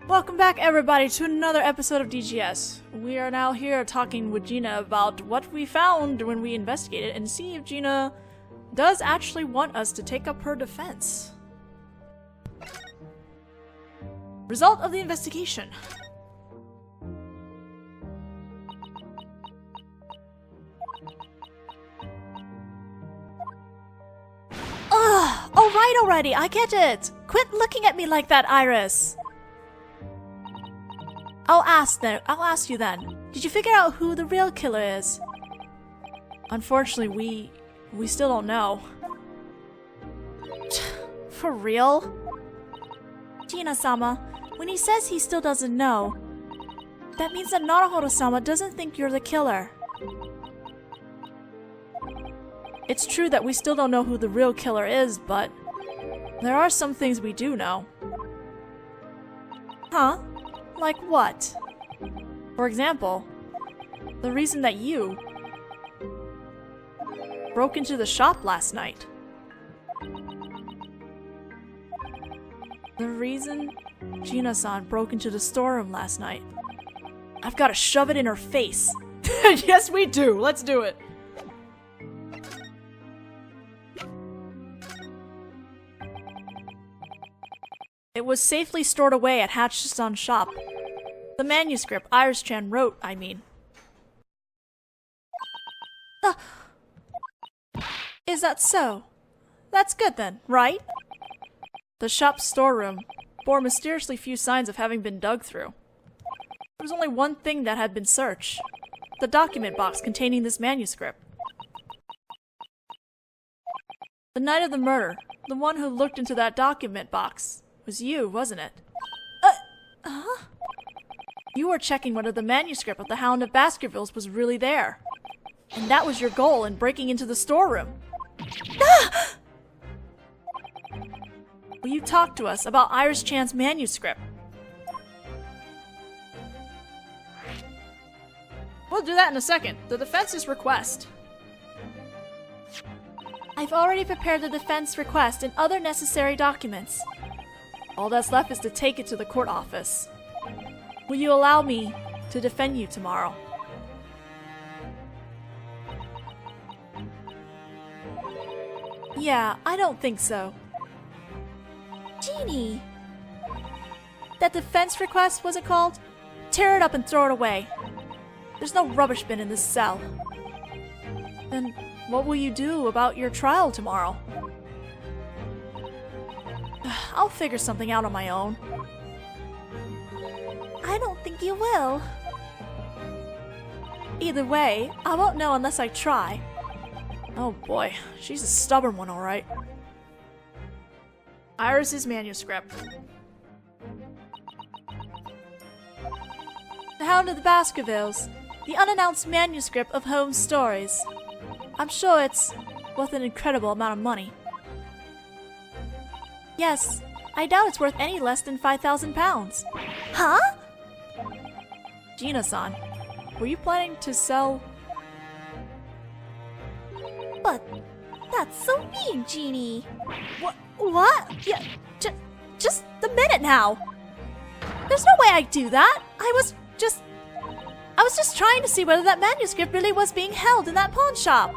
Welcome back everybody to another episode of DGS. We are now here talking with Gina about what we found when we investigated and see if Gina does actually want us to take up her defense. Result of the investigation. Ugh! Alright already, I get it! Quit looking at me like that, Iris! I'll ask you then. Did you figure out who the real killer is? Unfortunately, we still don't know. For real? Gina-sama, when he says he still doesn't know, that means that Naruhodō-sama doesn't think you're the killer. It's true that we still don't know who the real killer is, but there are some things we do know. Huh? Like what? For example, the reason that you broke into the shop last night. The reason Gina-san broke into the storeroom last night. I've got to shove it in her face. Yes, we do. Let's do it. It was safely stored away at Hatch-san's shop. The manuscript Iris-chan wrote, I mean. Is that so? That's good then, right? The shop's storeroom bore mysteriously few signs of having been dug through. There was only one thing that had been searched. The document box containing this manuscript. The night of the murder, the one who looked into that document box was you, wasn't it? You were checking whether the manuscript of the Hound of Baskervilles was really there. And that was your goal in breaking into the storeroom. Will you talk to us about Iris-chan's manuscript? We'll do that in a second. The defense's request. I've already prepared the defense request and other necessary documents. All that's left is to take it to the court office. Will you allow me to defend you tomorrow? Yeah, I don't think so. Jeannie! That defense request, was it called? Tear it up and throw it away. There's no rubbish bin in this cell. Then what will you do about your trial tomorrow? I'll figure something out on my own. I don't think you will. Either way, I won't know unless I try. Oh boy, she's a stubborn one, alright. Iris's manuscript. The Hound of the Baskervilles. The unannounced manuscript of Holmes' stories. I'm sure it's worth an incredible amount of money. Yes, I doubt it's worth any less than 5,000 pounds. Huh? Gina-san, were you planning to sell? But that's so mean, Jeannie. What? Yeah, just a minute now. There's no way I'd do that. I was just trying to see whether that manuscript really was being held in that pawn shop.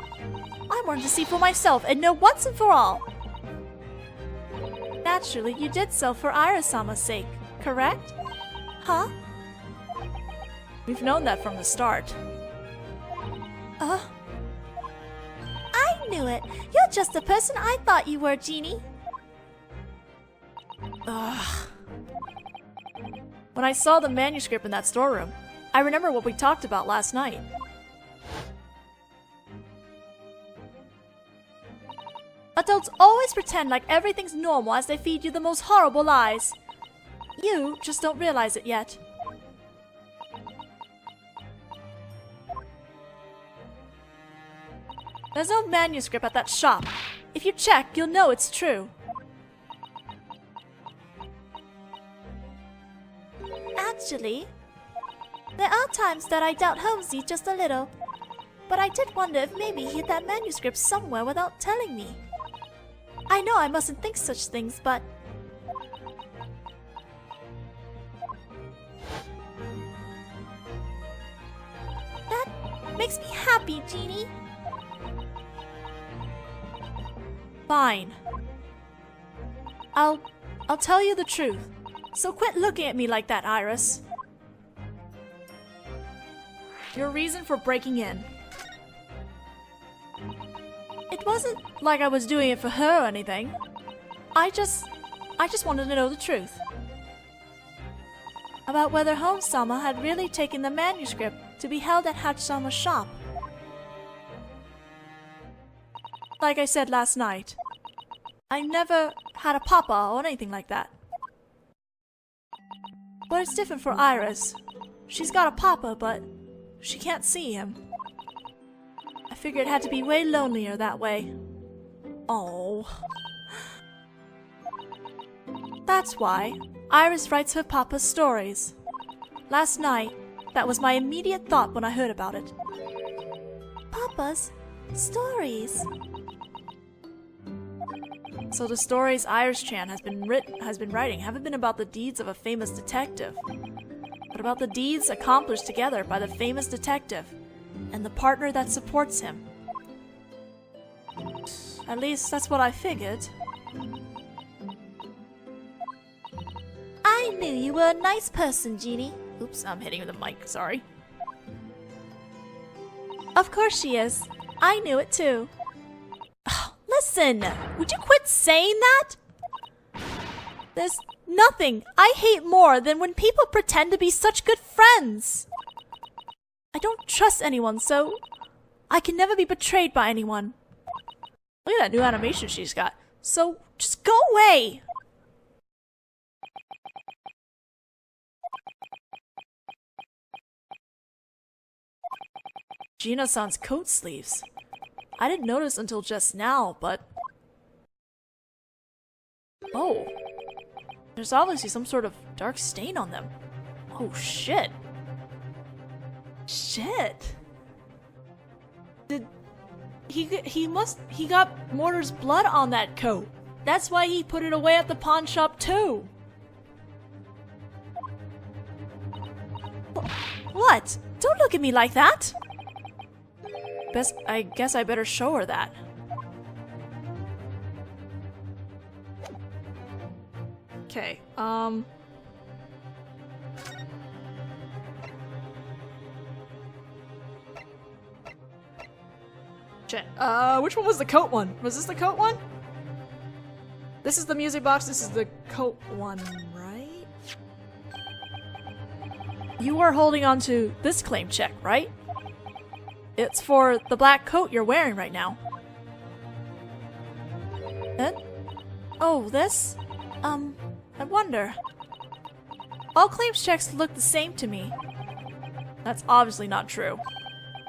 I wanted to see for myself and know once and for all. Naturally, you did so for Iris-sama's sake, correct? Huh? We've known that from the start. I knew it! You're just the person I thought you were, Jeannie! When I saw the manuscript in that storeroom, I remember what we talked about last night. Adults always pretend like everything's normal as they feed you the most horrible lies. You just don't realize it yet. There's no manuscript at that shop. If you check, you'll know it's true. Actually, there are times that I doubt Holmesy just a little. But I did wonder if maybe he hid that manuscript somewhere without telling me. I know I mustn't think such things, but makes me happy, Genie. Fine. I'll tell you the truth. So quit looking at me like that, Iris. Your reason for breaking in. It wasn't like I was doing it for her or anything. I just wanted to know the truth. About whether Home-sama had really taken the manuscript to be held at Hatch-sama's shop. Like I said last night, I never had a papa or anything like that. But it's different for Iris. She's got a papa, but she can't see him. I figured it had to be way lonelier that way. Oh. That's why Iris writes her papa's stories. Last night, that was my immediate thought when I heard about it. Papa's stories. So the stories Iris-chan has been writing haven't been about the deeds of a famous detective, but about the deeds accomplished together by the famous detective and the partner that supports him. At least that's what I figured. I knew you were a nice person, Genie. Oops, I'm hitting the mic, sorry. Of course she is. I knew it too. Listen, would you quit saying that? There's nothing I hate more than when people pretend to be such good friends. I don't trust anyone, so I can never be betrayed by anyone. Look at that new animation she's got. So just go away. Gina-san's coat sleeves. I didn't notice until just now, but... Oh. There's obviously some sort of dark stain on them. Oh, shit. Shit. Did... He got Mortar's blood on that coat. That's why he put it away at the pawn shop, too. What? Don't look at me like that. I guess I better show her that. Okay, which one was the coat one? Was this the coat one? This is the music box, this is the coat one, right? You are holding on to this claim check, right? It's for the black coat you're wearing right now. Oh, this? I wonder. All claims checks look the same to me. That's obviously not true.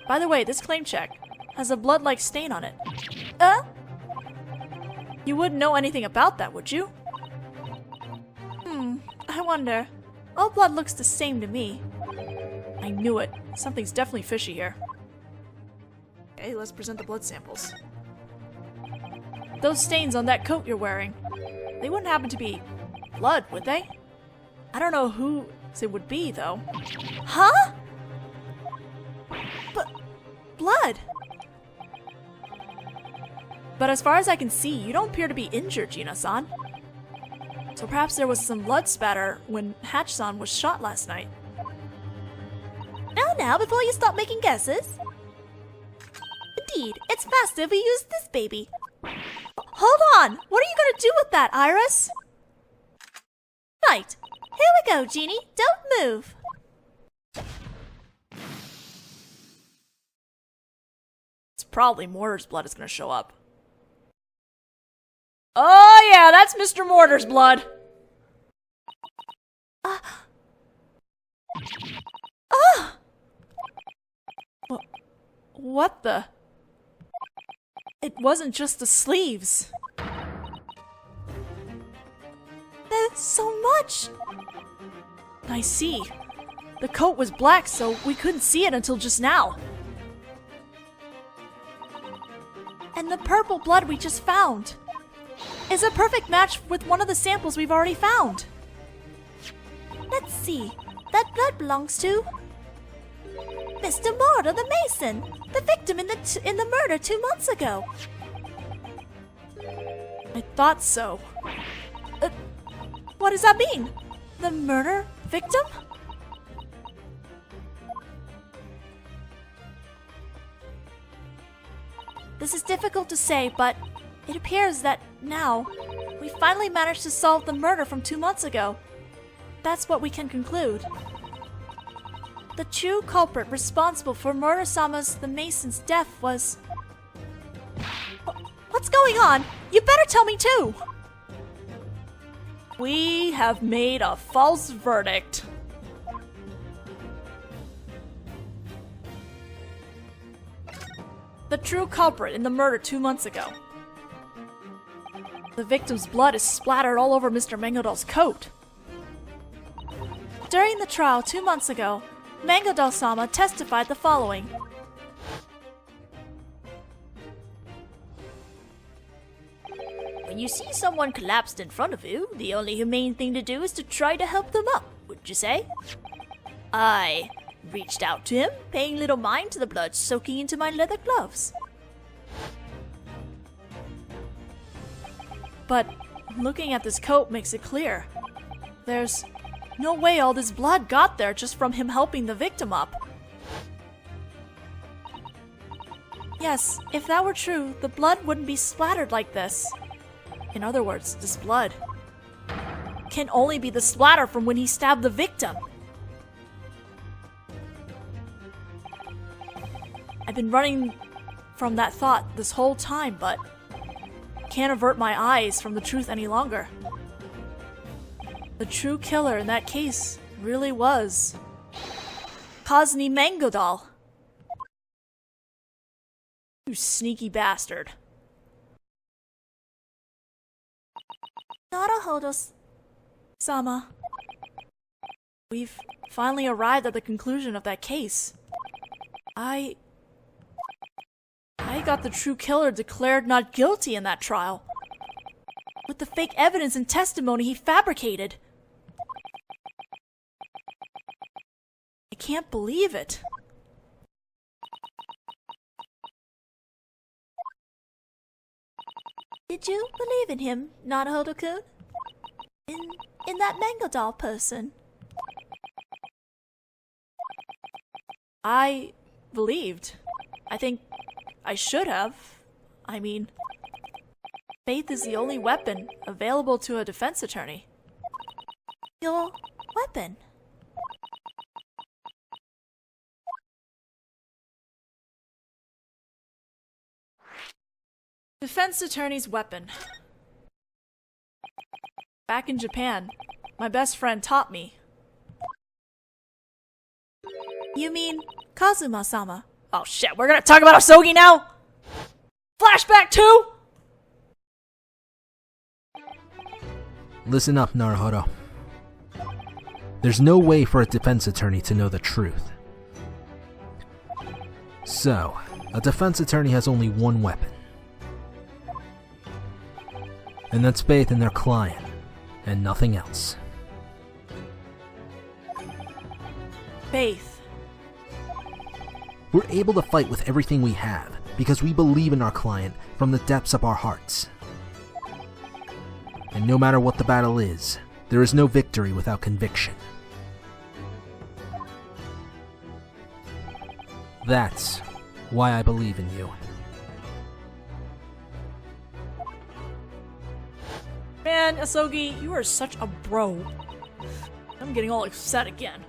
By the way, this claim check has a blood-like stain on it. You wouldn't know anything about that, would you? I wonder. All blood looks the same to me. I knew it. Something's definitely fishy here. Okay, let's present the blood samples. Those stains on that coat you're wearing, they wouldn't happen to be blood, would they? I don't know who it would be, though. Huh? But blood! But as far as I can see, you don't appear to be injured, Gina-san. So perhaps there was some blood spatter when Hatch-san was shot last night. Now, before you start making guesses. Indeed, it's faster if we use this baby. Hold on! What are you gonna do with that, Iris? Right. Here we go, Genie. Don't move. It's probably Mortar's blood is gonna show up. Oh yeah, that's Mr. Mortar's blood. What the? It wasn't just the sleeves. There's so much! I see. The coat was black, so we couldn't see it until just now. And the purple blood we just found is a perfect match with one of the samples we've already found. Let's see. That blood belongs to... Mr. Mortar the Mason, the victim in the murder 2 months ago. I thought so. What does that mean? The murder victim? This is difficult to say, but it appears that now we finally managed to solve the murder from 2 months ago. That's what we can conclude. The true culprit responsible for Murder-sama's the Mason's death was... What's going on? You better tell me too! We have made a false verdict. The true culprit in the murder 2 months ago. The victim's blood is splattered all over Mr. Mangodal's coat. During the trial 2 months ago, Mangodal-sama testified the following. When you see someone collapsed in front of you, the only humane thing to do is to try to help them up, wouldn't you say? I reached out to him, paying little mind to the blood soaking into my leather gloves. But looking at this coat makes it clear. There's no way all this blood got there just from him helping the victim up. Yes, if that were true, the blood wouldn't be splattered like this. In other words, this blood can only be the splatter from when he stabbed the victim. I've been running from that thought this whole time, but can't avert my eyes from the truth any longer. The true killer in that case really was Kazumi Mangodal. You sneaky bastard. Naruhodō-sama. We've finally arrived at the conclusion of that case. I got the true killer declared not guilty in that trial, with the fake evidence and testimony he fabricated. I can't believe it. Did you believe in him, Naruhodō-kun? In that Mangodal person? I believed. I think I should have. I mean, faith is the only weapon available to a defense attorney. Your weapon? Defense attorney's weapon. Back in Japan, my best friend taught me. You mean Kazuma-sama? Oh shit, we're gonna talk about Asogi now? Flashback 2? Listen up, Naruhodo. There's no way for a defense attorney to know the truth. So, a defense attorney has only one weapon. And that's faith in their client, and nothing else. Faith. We're able to fight with everything we have because we believe in our client from the depths of our hearts. And no matter what the battle is, there is no victory without conviction. That's why I believe in you. Man, Asogi, you are such a bro. I'm getting all upset again.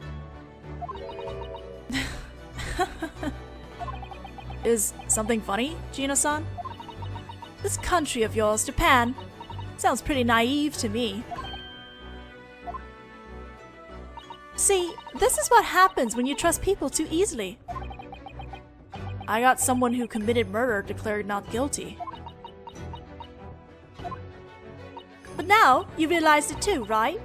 Is something funny, Gino-san? This country of yours, Japan, sounds pretty naive to me. See, this is what happens when you trust people too easily. I got someone who committed murder declared not guilty. But now, you realized it too, right?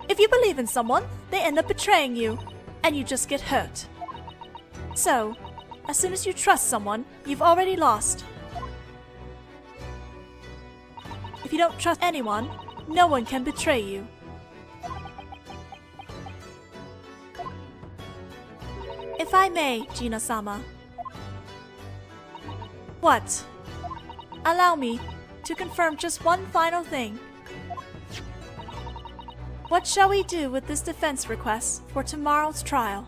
If you believe in someone, they end up betraying you, and you just get hurt. So, as soon as you trust someone, you've already lost. If you don't trust anyone, no one can betray you. If If I may, Gina-sama. What? Allow me to confirm just one final thing. What shall we do with this defense request for tomorrow's trial?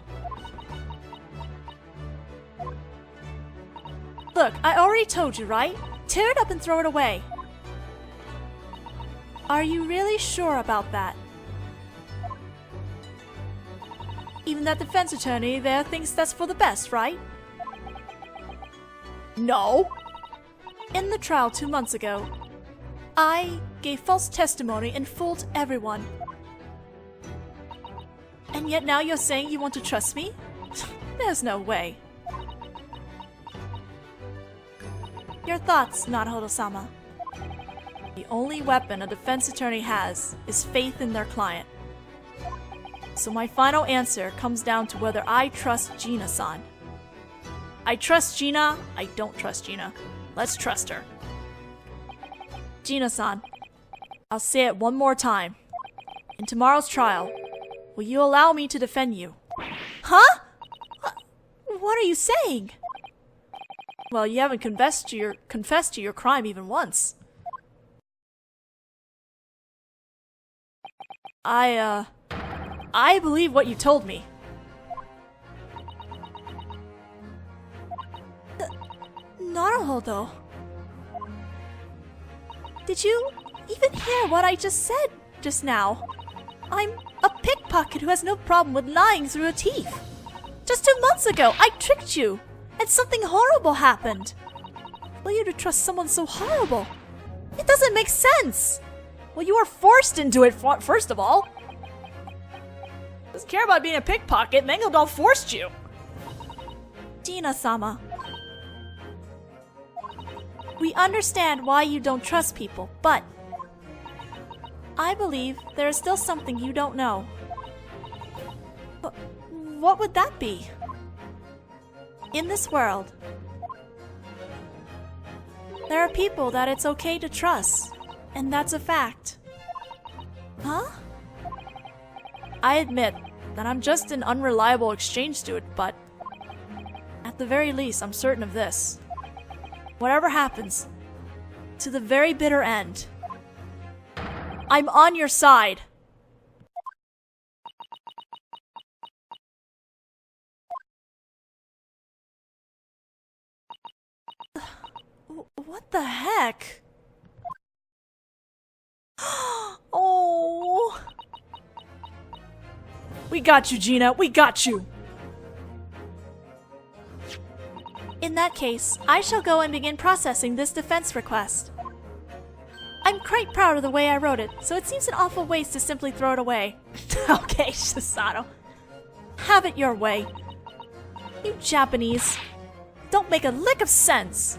Look, I already told you, right? Tear it up and throw it away. Are you really sure about that? Even that defense attorney there thinks that's for the best, right? No. In the trial 2 months ago, I gave false testimony and fooled everyone. And yet now you're saying you want to trust me? There's no way. Your thoughts, Naruhodō-sama. The only weapon a defense attorney has is faith in their client. So my final answer comes down to whether I trust Gina-san. I trust Gina, I don't trust Gina. Let's trust her. Gina-san, I'll say it one more time. In tomorrow's trial, will you allow me to defend you? Huh? What are you saying? Well, you haven't confessed to your crime even once. I believe what you told me. Naruhodō. Did you even hear what I just said just now? I'm a pickpocket who has no problem with lying through her teeth. Just 2 months ago, I tricked you, and something horrible happened. For you to trust someone so horrible, it doesn't make sense. Well, you were forced into it, first of all. Doesn't care about being a pickpocket. Mangeldorf forced you. Gina-sama. We understand why you don't trust people, but I believe there is still something you don't know. But what would that be? In this world, there are people that it's okay to trust, and that's a fact. Huh? I admit that I'm just an unreliable exchange student, but at the very least, I'm certain of this. Whatever happens, to the very bitter end, I'm on your side. What the heck? Oh. We got you, Gina. We got you. In that case, I shall go and begin processing this defense request. I'm quite proud of the way I wrote it, so it seems an awful waste to simply throw it away. Okay, Shisato. Have it your way. You Japanese don't make a lick of sense.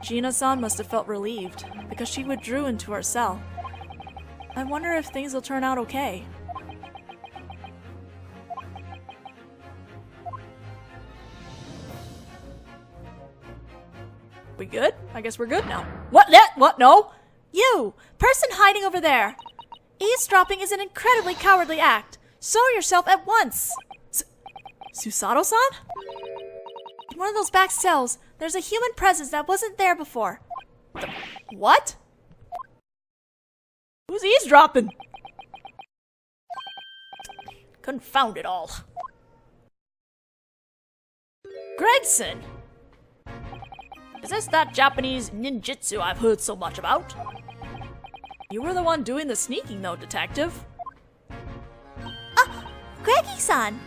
Gina-san must have felt relieved because she withdrew into her cell. I wonder if things will turn out okay. We good? I guess we're good now. What? No? You! Person hiding over there! Eavesdropping is an incredibly cowardly act. Show yourself at once! Susato-san? In one of those back cells, there's a human presence that wasn't there before. What? Who's eavesdropping? Confound it all. Gregson! Is this that Japanese ninjutsu I've heard so much about? You were the one doing the sneaking though, detective. Greggy-san.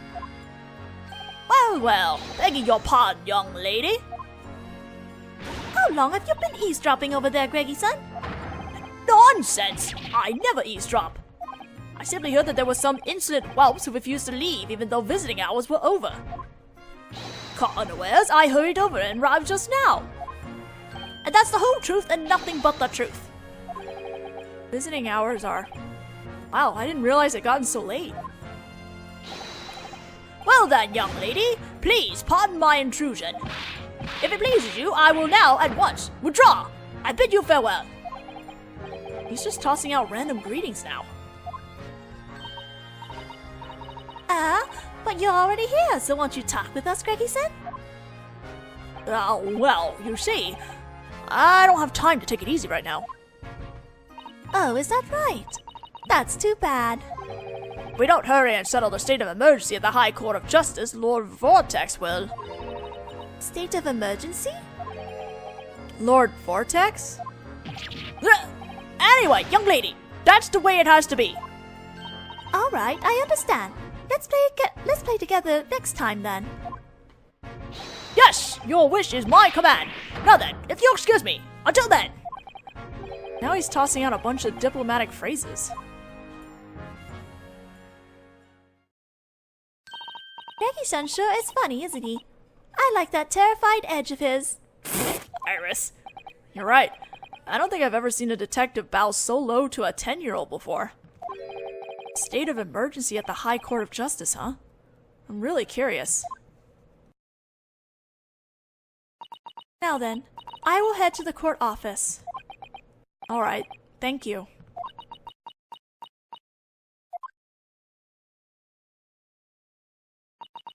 Well, begging your pardon, young lady. How long have you been eavesdropping over there, Greggy-san? Nonsense! I never eavesdrop. I simply heard that there were some insolent whelps who refused to leave even though visiting hours were over. Caught unawares, I hurried over and arrived just now. And that's the whole truth and nothing but the truth. Visiting hours are... Wow, I didn't realize it gotten so late. Well then, young lady, please pardon my intrusion. If it pleases you, I will now at once withdraw. I bid you farewell. He's just tossing out random greetings now. But you're already here, so won't you talk with us, Greggy-san? Well, you see, I don't have time to take it easy right now. Oh, is that right? That's too bad. If we don't hurry and settle the state of emergency at the High Court of Justice, Lord Vortex will... State of emergency? Lord Vortex? Anyway, young lady, that's the way it has to be. All right, I understand. Let's play together next time then. Yes, your wish is my command. Now then, if you'll excuse me, until then. Now he's tossing out a bunch of diplomatic phrases. Greggy-san sure is funny, isn't he? I like that terrified edge of his. Iris, you're right. I don't think I've ever seen a detective bow so low to a 10-year-old before. State of emergency at the High Court of Justice, huh? I'm really curious. Now then, I will head to the court office. Alright, thank you.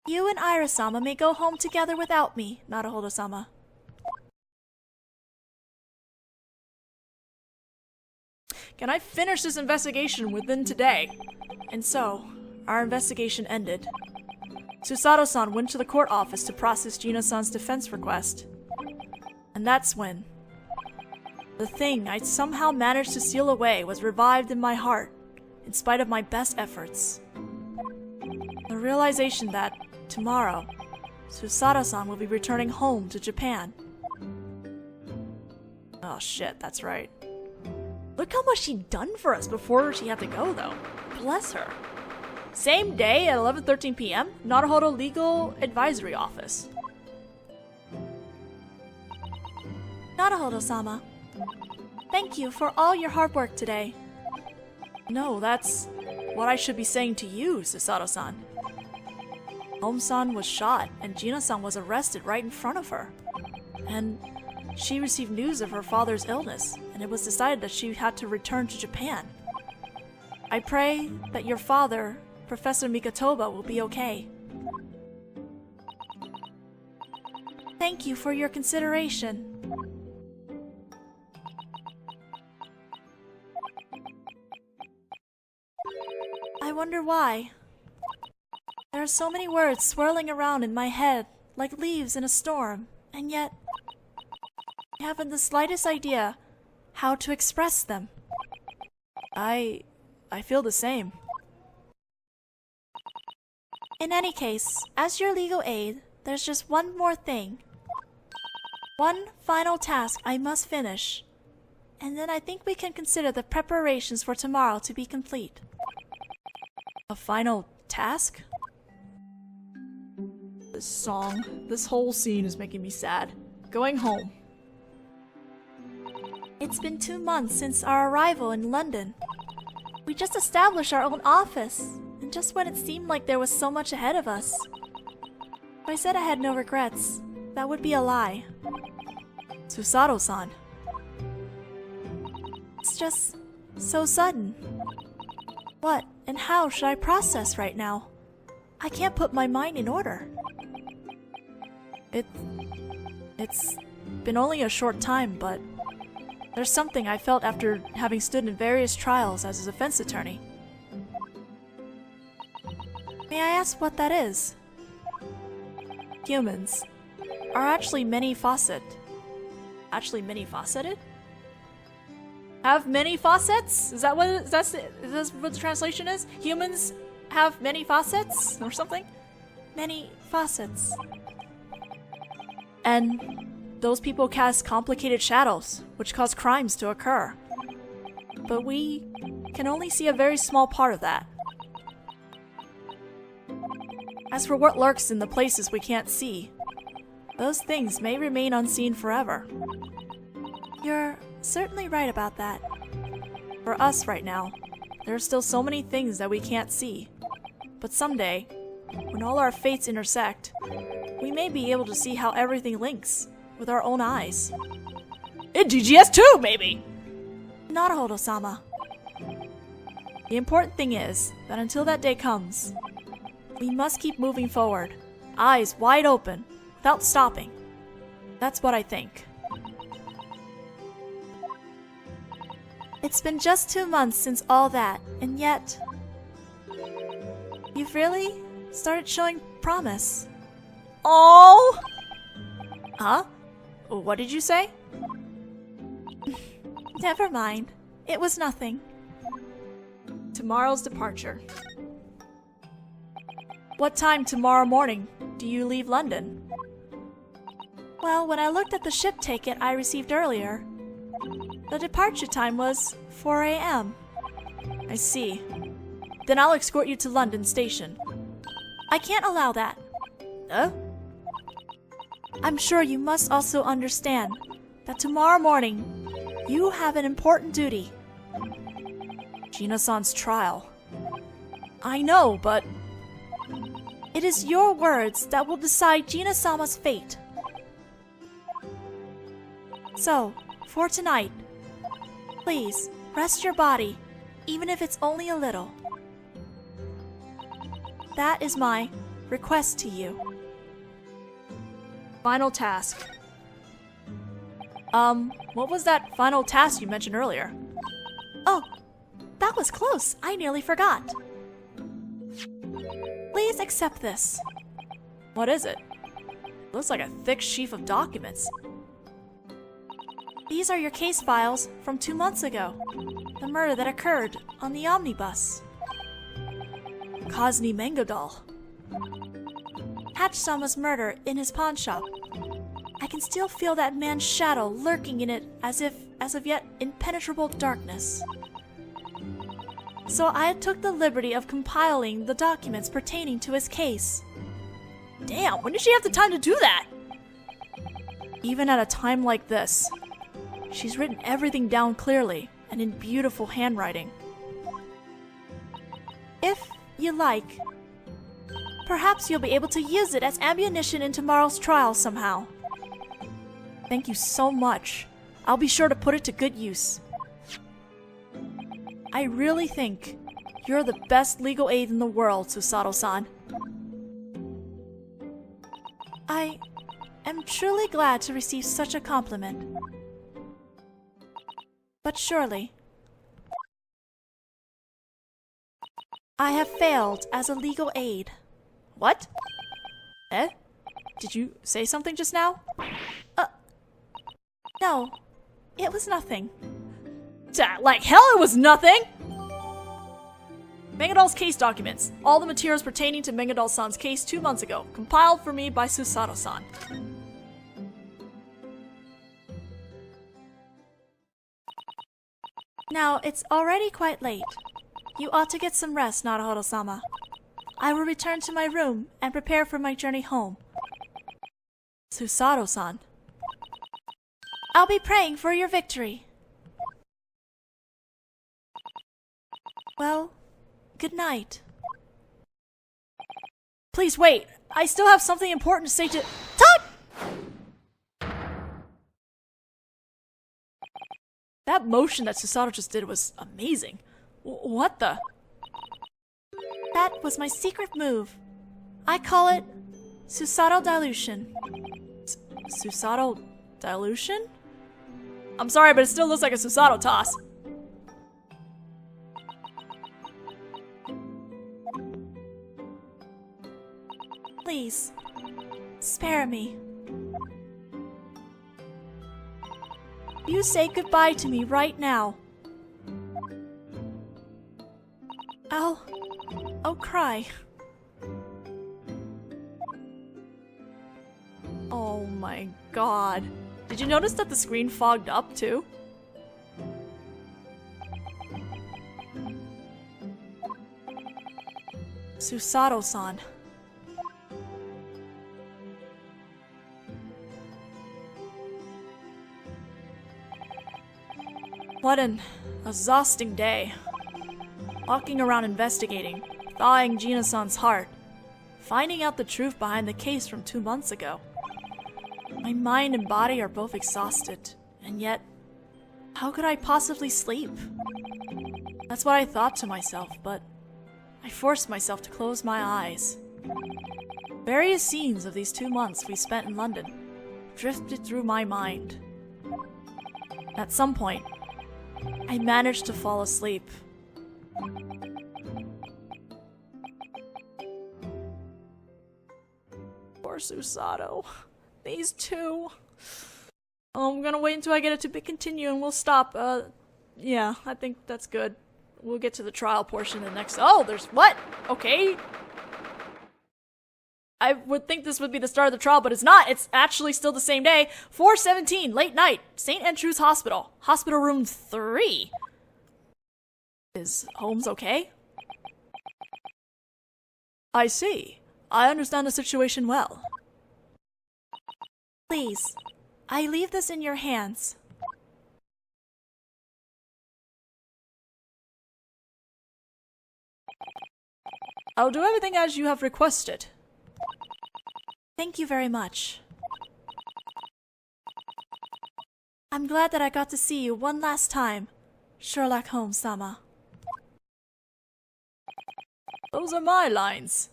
You and Iris-sama may go home together without me, Naruhodō-sama. Can I finish this investigation within today? And so, our investigation ended. Susato-san went to the court office to process Gina-san's defense request. And that's when the thing I somehow managed to seal away was revived in my heart, in spite of my best efforts. The realization that, tomorrow, Susato-san will be returning home to Japan. Oh shit, that's right. Look how much she'd done for us before she had to go, though. Bless her. Same day at 11:13 p.m., Naruhodō Legal Advisory Office. Naruhodō-sama, thank you for all your hard work today. No, that's what I should be saying to you, Susato-san. Home-san was shot, and Gina-san was arrested right in front of her. And she received news of her father's illness, and it was decided that she had to return to Japan. I pray that your father, Professor Mikotoba, will be okay. Thank you for your consideration. I wonder why. There are so many words swirling around in my head, like leaves in a storm, and yet I haven't the slightest idea how to express them. I feel the same. In any case, as your legal aid, there's just one more thing. One final task I must finish, and then I think we can consider the preparations for tomorrow to be complete. A final task? This song, this whole scene is making me sad. Going home. It's been 2 months since our arrival in London. We just established our own office, and just when it seemed like there was so much ahead of us. If I said I had no regrets, that would be a lie. Susato-san. It's just so sudden. What and how should I process right now? I can't put my mind in order. It's been only a short time, but there's something I felt after having stood in various trials as a defense attorney. May I ask what that is? Humans are actually many-faceted. Actually many-faceted? Have many faucets? Is that what that's what the translation is? Humans have many faucets or something? Many facets. And those people cast complicated shadows, which cause crimes to occur. But we can only see a very small part of that. As for what lurks in the places we can't see, those things may remain unseen forever. You're certainly right about that. For us right now, there are still so many things that we can't see. But someday, when all our fates intersect, we may be able to see how everything links with our own eyes. In GGS too, maybe! Naruhodō-sama. The important thing is that until that day comes, we must keep moving forward, eyes wide open, without stopping. That's what I think. It's been just 2 months since all that, and yet you've really started showing promise. Oh! Huh? What did you say? Never mind. It was nothing. Tomorrow's departure. What time tomorrow morning do you leave London? Well, when I looked at the ship ticket I received earlier, the departure time was 4 a.m. I see. Then I'll escort you to London Station. I can't allow that. I'm sure you must also understand that tomorrow morning you have an important duty. Gina-san's trial. I know, but it is your words that will decide Gina-sama's fate. So, for tonight, please rest your body, even if it's only a little. That is my request to you. Final task. What was that final task you mentioned earlier? Oh, that was close. I nearly forgot. Please accept this. What is it? Looks like a thick sheaf of documents. These are your case files from 2 months ago. The murder that occurred on the omnibus. Kazni Mengodal. Hatch-sama's murder in his pawn shop. I can still feel that man's shadow lurking in it as of yet impenetrable darkness. So I took the liberty of compiling the documents pertaining to his case. Damn, when did she have the time to do that? Even at a time like this, she's written everything down clearly and in beautiful handwriting. If you like, perhaps you'll be able to use it as ammunition in tomorrow's trial somehow. Thank you so much. I'll be sure to put it to good use. I really think you're the best legal aid in the world, Susato-san. I am truly glad to receive such a compliment. But surely, I have failed as a legal aid. What? Did you say something just now? No, it was nothing. Like hell it was nothing! Mengodal's case documents. All the materials pertaining to Mengodal-san's case 2 months ago. Compiled for me by Susato-san. Now, it's already quite late. You ought to get some rest, Naruhodō-sama. I will return to my room and prepare for my journey home. Susato-san. I'll be praying for your victory. Well, good night. Please wait. I still have something important to say to... Todd! That motion that Susato just did was amazing. What the? That was my secret move. I call it Susato Dilution. Susato Dilution? I'm sorry, but it still looks like a Susato toss. Please, spare me. You say goodbye to me right now. I'll cry. Oh my god. Did you notice that the screen fogged up too? Susato-san. What an exhausting day. Walking around investigating, thawing Gina-san's heart, finding out the truth behind the case from 2 months ago. My mind and body are both exhausted, and yet How could I possibly sleep? That's what I thought to myself, but I forced myself to close my eyes. Various scenes of these 2 months we spent in London drifted through my mind. At some point, I managed to fall asleep. Poor Susato. These two. I'm gonna wait until I get it to be continue and we'll stop. Yeah, I think that's good. We'll get to the trial portion in the next. Oh, there's what? Okay. I would think this would be the start of the trial, but it's not. It's actually still the same day. 4:17, late night, St. Andrew's Hospital. Hospital room 3. Is Holmes okay? I see. I understand the situation well. Please, I leave this in your hands. I'll do everything as you have requested. Thank you very much. I'm glad that I got to see you one last time, Sherlock Holmes-sama. Those are my lines.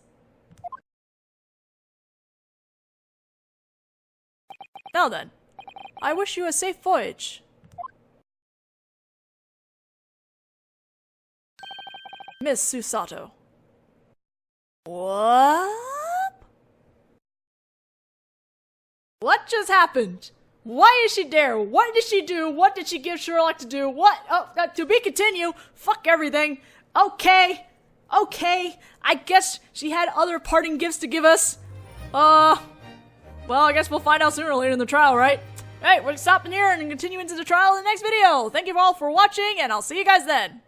Now then, I wish you a safe voyage. Miss Susato. What? What just happened? Why is she there? What did she do? What did she give Sherlock to do? What? Oh, to be continued. Fuck everything. Okay. Okay. I guess she had other parting gifts to give us. Well, I guess we'll find out sooner or later in the trial, right? Alright, we're stopping here and continue into the trial in the next video. Thank you all for watching, and I'll see you guys then.